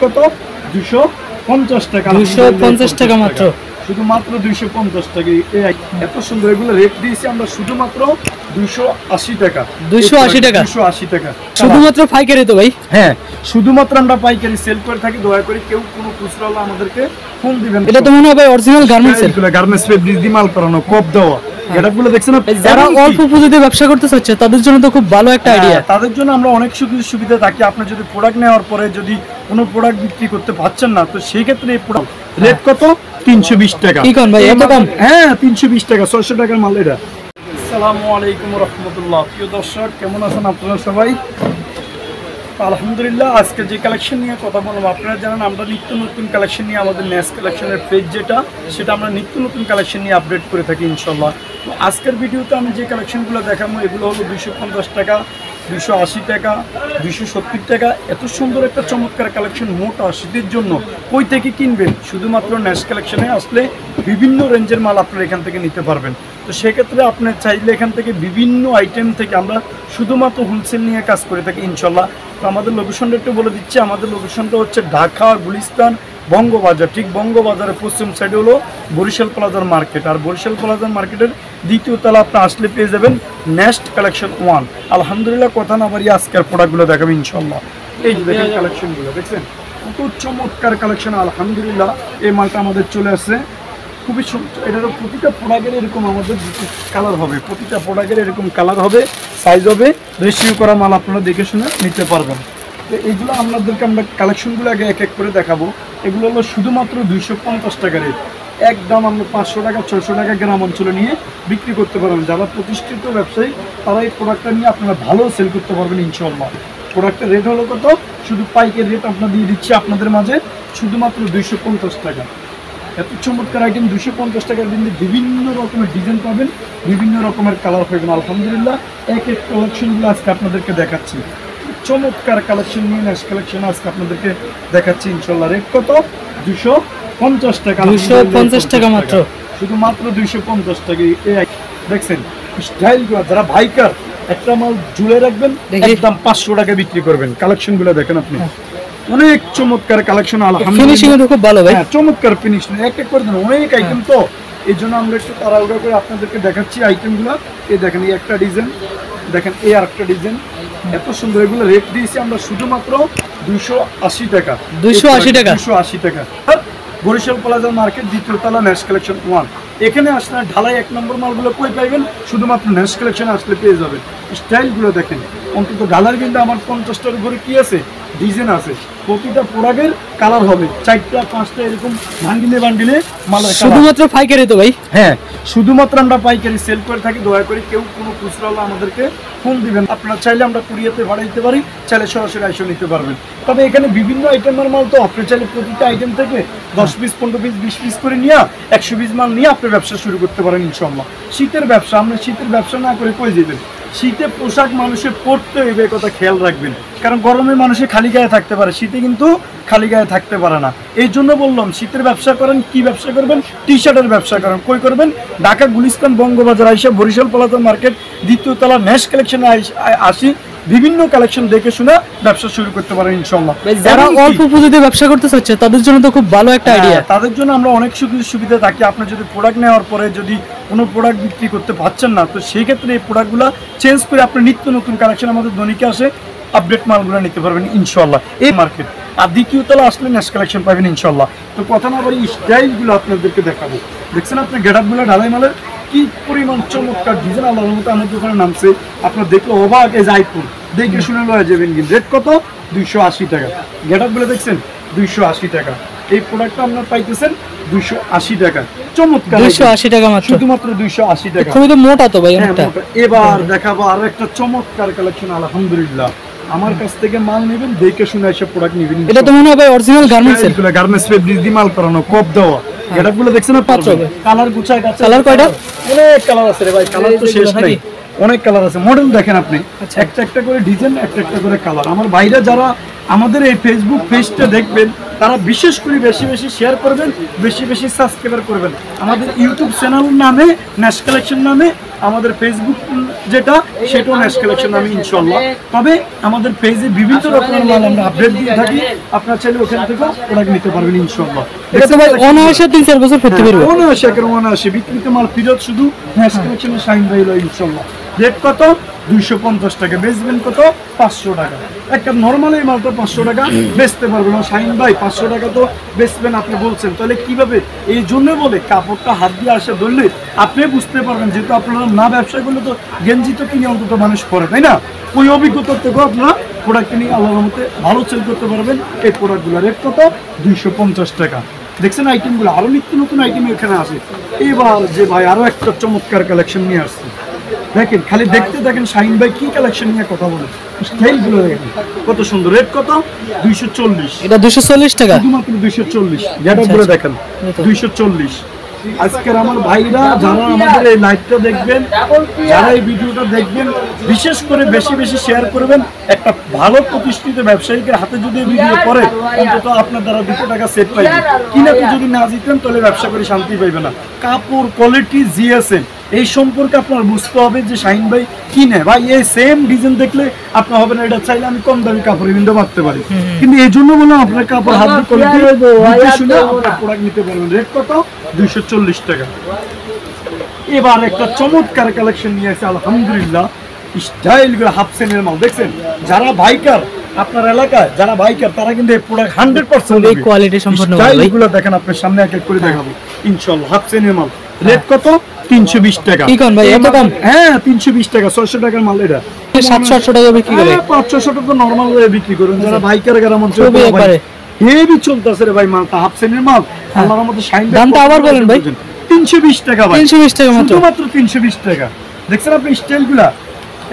কত 250 টাকা 250 টাকা মাত্র শুধুমাত্র 250 টাকা এত সুন্দর এগুলো রেট দিয়েছি আমরা শুধুমাত্র 280 টাকা 280 টাকা 280 টাকা শুধুমাত্র পাইকারি তো ভাই হ্যাঁ শুধুমাত্র আমরা পাইকারি সেল করে থাকি দয়া করে কেউ কোনো খুচরা আমাদেরকে ফোন দিবেন এটা তো মনে হয় ভাই অরিজিনাল গার্মেন্টস এর এগুলো গার্মেন্টস ফেব্রিক দিয়ে মাল করানো কপ দেওয়া এটাগুলো দেখছেন যারা অল্প পুঁজিতে ব্যবসা করতে চাচ্ছে তাদের জন্য তো খুব ভালো একটা আইডিয়া তাদের জন্য আমরা অনেক সুবিধা থাকি আপনি যদি প্রোডাক্ট নেওয়ার পরে যদি কোনো প্রোডাক্ট বিক্রি করতে পারছেন না তো সেই ক্ষেত্রে এই প্রোডাক্ট রেট কত 320 টাকা কি কোন ভাই এত কম হ্যাঁ 320 টাকা 600 টাকার মাল এটা আসসালামু আলাইকুম ওয়া রাহমাতুল্লাহ প্রিয় দর্শক কেমন আছেন আপনারা সবাই আলহামদুলিল্লাহ আজকে যে কালেকশন নিয়ে কথা বলবো আপনারা জানেন আমরা নিত্য নতুন কালেকশন নিয়ে আমাদের নেক্সট কালেকশনের পেজ সেটা আমরা নিত্য নতুন কালেকশন নিয়ে আপডেট করে থাকি ইনশাআল্লাহ তো আজকের ভিডিওতে আমি যে কালেকশনগুলো দেখাবো এগুলো হলো 250 টাকা 280 টাকা 270 টাকা এত সুন্দর একটা চমৎকার কালেকশন মোটা শীতের জন্য কই থেকে কিনবেন শুধুমাত্র নেক্সট কালেকশনে আসলে বিভিন্ন রেঞ্জের মাল আপনারা এখান থেকে নিতে পারবেন তো সেক্ষেত্রে আপনি চাইলে এখান থেকে বিভিন্ন আইটেম থেকে আমরা শুধুমাত্র হোলসেল নিয়ে কাজ করে থাকি ইনশাল্লাহ তো আমাদের লোকেশনটা একটু বলে দিচ্ছি আমাদের লোকেশনটা হচ্ছে ঢাকা গুলিস্তান বঙ্গবাজার ঠিক বঙ্গবাজারের পশ্চিম সাইডে হলো বরিশাল প্লাজার মার্কেট আর বরিশাল প্লাজার মার্কেটের দ্বিতীয় তলা আপনি আসলে পেয়ে যাবেন নেক্সট কালেকশন 1 আলহামদুলিল্লাহ কথা না বাড়িয়ে আজকের প্রোডাক্টগুলো দেখাবেন ইনশাল্লাহ এই যে দেখেন কালেকশনগুলো দেখছেন কত চমৎকার কালেকশন আলহামদুলিল্লাহ এই মালটা আমাদের চলে আসছে খুবই এটারও প্রতিটা প্রোডাক্টের এরকম আমাদের কালার হবে প্রতিটা প্রোডাক্টের এরকম কালার হবে সাইজ হবে রেশিও করা মাল আপনারা দেখে শুনে নিতে পারবেন তো এইগুলো আপনাদেরকে আমরা কালেকশনগুলো আগে এক এক করে দেখাবো এগুলো হলো শুধুমাত্র 250 টাকা রেট একদম আমরা 500 টাকা 600 টাকা গ্রাম অঞ্চলে নিয়ে বিক্রি করতে পারবেন যারা প্রতিষ্ঠিত ব্যবসায়ী তারা এই প্রোডাক্টটা নিয়ে আপনারা ভালো সেল করতে পারবেন ইনশাআল্লাহ প্রোডাক্টের রেট হলো কত শুধু পাইকের রেট আপনারা দিয়ে দিচ্ছি আপনাদের মাঝে শুধুমাত্র 250 টাকা এত চমৎকার আইটেম 250 টাকার দিনে বিভিন্ন রকমের ডিজাইন পাবেন বিভিন্ন রকমের কালার পাবেন আলহামদুলিল্লাহ এক এক কালেকশনগুলো আজকে আপনাদেরকে দেখাচ্ছি চমৎকার কালেকশন নিয়ে নেক্সট কালেকশন আজকে আপনাদেরকে দেখাচ্ছি ইনশাআল্লাহ রেট কত 250 টাকা 250 টাকা মাত্র শুধুমাত্র 250 টাকা দেখছেন স্টাইলগুলো যারা ভাইকার একটা মাল ঝুলে রাখবেন একদম 500 টাকা বিক্রি করবেন কালেকশনগুলো দেখেন আপনি অনেক চমৎকার কালেকশন আলহামদুলিল্লাহ ফিনিশিং এর খুব ভালো ভাই চমৎকার ফিনিশিং এক এক করে অনেক আইটেম তো এইজন্য আমরা একটু তাড়াহুড়া করে আপনাদেরকে দেখাচ্ছি আইটেমগুলো এই দেখেন এই একটা ডিজাইন দেখেন এই আরেকটা ডিজাইন এত সুন্দর এগুলো রেট দিয়েছি আমরা শুধুমাত্র 280 টাকা 280 টাকা 280 টাকা বরিশাল প্লাজা মার্কেট দ্বিতীয় তলা নেক্সট কালেকশন 1 এখানে আসলে ঢালাই 1 নম্বর মালগুলো কই পাইবেন শুধুমাত্র নেক্সট কালেকশন আসলে পেয়ে যাবেন স্টাইলগুলো দেখেন অন্তত ঢালার কিন্তু আমার 50টার উপরে কি আছে ডিজাইন আছে প্রতিটা প্রোডাক্টের কালার হবে 4টা 5টা এরকম বান্ডিলে মালের শুধুমাত্র পাইকারি তো ভাই হ্যাঁ শুধুমাত্র আমরা পাইকারি সেল করে থাকি দয়া করে কেউ কোনো খুচরা আমাদেরকে ফোন দিবেন আপনারা চাইলে আমরা কুরিয়াতে ভাড়াইতে পারি চাইলে সরাসরি এসে নিতে পারবেন তবে এখানে বিভিন্ন আইটেমের মাল তো আপনি চাইলে প্রতিটা আইটেম থেকে 10 পিস 15 পিস 20 পিস করে নিয়ে 100 পিস মাল নিয়ে আপনি ব্যবসা শুরু করতে পারেন ইনশাআল্লাহ শীতের ব্যবসা আমরা শীতের ব্যবসা না করে কই যাবেন শীতে পোশাক মানুষের পরতে হবে কথা খেয়াল রাখবেন কারণ গরমে মানুষে খালি গায়ে থাকতে পারে শীতে কিন্তু খালি গায়ে থাকতে পারে না এই জন্য বললাম শীতের ব্যবসা করেন কি ব্যবসা করবেন টি শার্টের ব্যবসা করেন কই করবেন ঢাকা গুলিস্তান বঙ্গবাজার আইসা বরিশাল প্লাজা মার্কেট দ্বিতীয় তলা নেক্সট কালেকশনে আসি বিভিন্ন কালেকশন দেখে শুনে ব্যবসা শুরু করতে পারেন ইনশাআল্লাহ যারা অল্প পুঁজিতে ব্যবসা করতে চাচ্ছে তাদের জন্য তো খুব ভালো একটা আইডিয়া তাদের জন্য আমরা অনেক সুবিধা থাকি আপনি যদি প্রোডাক্ট নেওয়ার পরে যদি কোনো প্রোডাক্ট বিক্রি করতে পারছেন না তো সেই ক্ষেত্রে এই প্রোডাক্টগুলো চেঞ্জ করে আপনি নিত্য নতুন কালেকশন আমাদের দৈনিকে আসে আপডেট মালগুলো নিতে পারবেন ইনশাআল্লাহ এই মার্কেট আর দ্বিতীয় তলা আসলে নেক্সট কালেকশন পাবেন ইনশাআল্লাহ তো কথা না বলি স্টাইলগুলো আপনাদেরকে দেখাবো দেখছেন আপনি গেটআপগুলো ঢালাই মালের কি পরিমাণ চমৎকার ডিজাইন আল্লাহর মতো আমাদের দোকানে নামছে আপনার দেখলে অবাক এই জায়পুর দেখে শুনে লয়ে যাবেন কিন্তু রেট কত 280 টাকা গেটআপগুলো দেখছেন 280 টাকা এই প্রোডাক্টটা আপনারা পাইতেছেন 280 টাকা চমৎকার 280 টাকা মাত্র শুধুমাত্র 280 টাকা খুবই তো মোটা তো ভাই অনেকটা এবার দেখাবো আরো একটা চমৎকার কালেকশন আলহামদুলিল্লাহ আমার কাছ থেকে মাল নেবেন দেখে শুনে এসে প্রোডাক্ট নেবেন এটা তো মনে হয় ভাই অরিজিনাল গার্মেন্টস এর এগুলো গার্মেন্টস ফেব্রিক দিয়ে মাল করানো কপ দেওয়া গেটআপগুলো দেখছেন না পাঁচ কালার গুছায় গাছে কালার কয়টা অনেক কালার আছে রে ভাই কালার তো শেষ নাই অনেক কালার আছে মডেল দেখেন আপনি একটা একটা করে ডিজাইন একটা একটা করে কালার আমার ভাইরা যারা আমাদের এই ফেসবুক পেজটা দেখবেন তারা বিশেষ করে বেশি বেশি শেয়ার করবেন, বেশি বেশি সাবস্ক্রাইবার করবেন। আমাদের ইউটিউব চ্যানেল নামে ন্যাশ কালেকশন নামে, আমাদের ফেসবুক যেটা সেটাও ন্যাশ কালেকশন নামে ইনশাল্লাহ। তবে আমাদের পেজে বিভিন্ন রকমের মাল আমরা আপডেট দিয়ে থাকি, আপনারা চাইলে ওখান থেকে প্রোডাক্ট নিতে পারবেন ইনশাল্লাহ। এটা তো ভাই অনায়াসে 3-4 বছর করতে পারবে। অনায়াসে একেবারে অনায়াসে বিক্রিত মাল ফিরত, শুধু ন্যাশ কালেকশনের শাইন ভাই হলো ইনশাল্লাহ। রেট কত? 250 টাকা। বেচবেন কত? 500 টাকা। একটা নর্মাল এই মালটা 500 টাকা বেচতে পারবেন না শাইন ভাই, 500 টাকা তো বেচবেন আপনি বলছেন, তাহলে কিভাবে? এই জন্য বলে কাপড়টা হাত দিয়ে আসে ধরলে আপনি বুঝতে পারবেন, যেহেতু আপনারা না ব্যবসা করলে তো গেঞ্জি তো কিনে অন্তত মানুষ করে, তাই না? ওই অভিজ্ঞতার থেকেও আপনারা প্রোডাক্ট কিনে আল্লাহর মতে ভালো সেল করতে পারবেন। এই প্রোডাক্টগুলো রেট কত? 250 টাকা। দেখছেন আইটেমগুলো, আরো নিত্য নতুন আইটেম এখানে আছে। এবার যে ভাই আরো একটা চমৎকার কালেকশন নিয়ে আসছে, দেখেন খালি দেখতে দেখেন শাহিন ভাই কি কালেকশন নিয়ে কথা বলে, স্টাইলগুলো দেখেন কত সুন্দর। রেট কত? 240। এটা 240 টাকা, শুধুমাত্র 240। গেটআপগুলো দেখেন 240। আজকের আমার ভাইরা যারা আমাদের এই লাইভটা দেখবেন, যারা এই ভিডিওটা দেখবেন, বিশেষ করে বেশি বেশি শেয়ার করবেন। একটা ভালো প্রতিষ্ঠিত ব্যবসায়ীকে হাতে যদি এই ভিডিও করে, অন্তত আপনার দ্বারা 200 টাকা সেভ পাইবেন। কিনাতে যদি না জিতেন তাহলে ব্যবসা করে শান্তি পাইবে না। কাপড় কোয়ালিটি জিএসএম এই সম্পর্কে আপনার বুঝতে হবে যে শাহিন ভাই কিনে ভাই এই সেম ডিজাইন দেখলে আপনার হবে না, এটা চাইলে আমি কম দামি কাপড় কিন্তু মারতে পারি, কিন্তু এই জন্য বললাম আপনার কাপড় হাত দিয়ে কোয়ালিটি শুনে আপনার প্রোডাক্ট নিতে পারবেন। রেট কত? 240 টাকা। এবার একটা চমৎকার কালেকশন নিয়ে আসে আলহামদুলিল্লাহ, স্টাইল করে হাফ সেনের মাল। দেখছেন যারা বাইকার আপনার এলাকায় যারা বাইকার তারা কিন্তু এই প্রোডাক্ট 100% এই কোয়ালিটি সম্পন্ন মাল ভাই। স্টাইলগুলো দেখেন আপনার সামনে এক এক করে দেখাবো ইনশাআল্লাহ। হাফ সেনের মাল। রেট কত? 320 টাকা। কি কোন ভাই এত কম? হ্যাঁ 320 টাকা। 600 টাকার মাল এটা 700-800 টাকা বিক্রি করে। 500 টাকা নরমাল বিক্রি করেন যারা বাইকার গ্রাম অঞ্চলে। হেভি চলতেছে রে ভাই মালটা, হাফ সেনের মাল। আল্লাহর মতো শাইন। দামটা আবার বলেন ভাই। 320 টাকা ভাই। 320 টাকা মাত্র। শুধুমাত্র 320 টাকা। দেখছেন আপনি স্টাইলগুলা,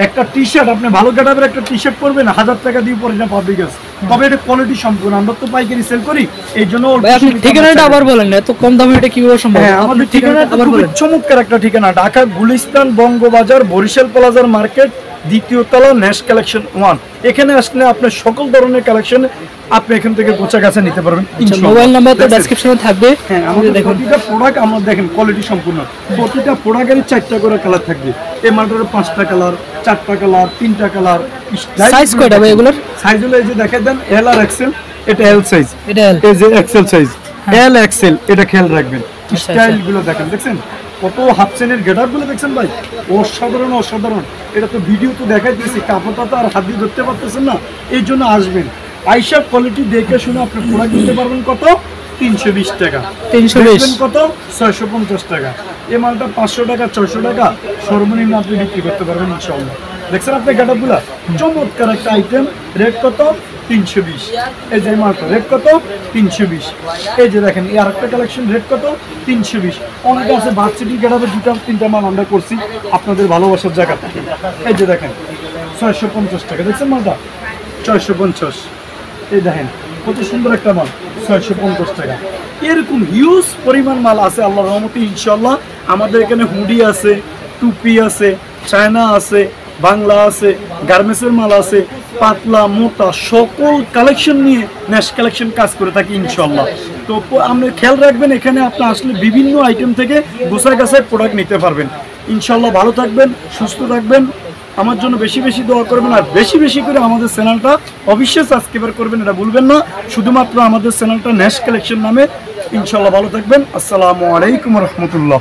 একটা টি শার্ট আপনি ভালো গেটাপের একটা টি শার্ট পরবেন 1000 টাকা দিয়ে পরে না পাবলিক আছে, তবে এটা কোয়ালিটি সম্পূর্ণ। আমরা তো পাইকারি সেল করি, এই জন্য ভাই আপনি ঠিকানাটা আবার বলেন, এত কম দামে এটা কিভাবে সম্ভব? হ্যাঁ আমাদের ঠিকানাটা আবার বলেন। চমৎকার একটা ঠিকানা, ঢাকা গুলিস্তান বঙ্গবাজার বরিশাল প্লাজার মার্কেট, দ্বিতীয় তলা, ন্যাশ কালেকশন 1। এখানে আসলে আপনার সকল ধরনের কালেকশন আপনি এখান থেকে গোছা গাছা নিতে পারবেন ইনশাআল্লাহ। মোবাইল নাম্বার তো ডেসক্রিপশনে থাকবে। হ্যাঁ আমাদের প্রতিটা প্রোডাক্ট আমরা দেখেন কোয়ালিটি সম্পূর্ণ। প্রতিটা প্রোডাক্টেরই 4টা করে কালার থাকবে। এই মালটার 5টা কালার, 4টা কালার, 3টা কালার। সাইজ কয়টা ভাই এগুলোর? সাইজ হলো এই যে দেখেন দেন এল আর এক্সেল, এটা এল সাইজ, এটা এল, এই যে এক্সেল সাইজ, এল এক্সেল, এটা খেয়াল রাখবেন। স্টাইলগুলো দেখেন, দেখছেন কত হাফ চেনের গেটআপগুলো দেখছেন ভাই, অসাধারণ অসাধারণ। এটা তো ভিডিও তো দেখাই দিয়েছি, কাপড়টা তো আর হাত দিয়ে ধরতে পারতেছেন না, এই জন্য আসবেন আইসা কোয়ালিটি দেখে শুনে আপনি প্রোডাক্ট নিতে পারবেন। কত? 320 টাকা। 320 কত? 650 টাকা। এই মালটা 500 টাকা 600 টাকা সর্বনিম্ন আপনি বিক্রি করতে পারবেন ইনশাআল্লাহ। দেখছেন আপনি গেটআপগুলা, চমৎকার একটা আইটেম। রেট কত? 320। এই যে মালটা রেট কত? 320। এই যে দেখেন এই আরেকটা কালেকশন, রেট কত? 320। অনেকে আছে ভার্সিটি গেটআপে 2-3টা মাল আমরা করছি আপনাদের ভালোবাসার জায়গা থেকে। এই যে দেখেন 650 টাকা। দেখছেন মালটা 650। এই দেখেন কত সুন্দর একটা মাল, 650 টাকা। এরকম হিউজ পরিমাণ মাল আছে আল্লাহর রহমতে ইনশাআল্লাহ। আমাদের এখানে হুডি আছে, টুপি আছে, চায়না আছে, বাংলা আছে, গার্মেন্টসের মাল আছে, পাতলা মোটা সকল কালেকশন নিয়ে ন্যাশ কালেকশন কাজ করে থাকি ইনশাআল্লাহ। তো আপনি খেয়াল রাখবেন, এখানে আপনি আসলে বিভিন্ন আইটেম থেকে গোছায় গাছায় প্রোডাক্ট নিতে পারবেন ইনশাআল্লাহ। ভালো থাকবেন, সুস্থ থাকবেন, আমার জন্য বেশি বেশি দোয়া করবেন, আর বেশি বেশি করে আমাদের চ্যানেলটা অবশ্যই সাবস্ক্রাইব করবেন, এটা ভুলবেন না। শুধুমাত্র আমাদের চ্যানেলটা ন্যাশ কালেকশন নামে ইনশাআল্লাহ। ভালো থাকবেন। আসসালামু আলাইকুম রহমতুল্লাহ।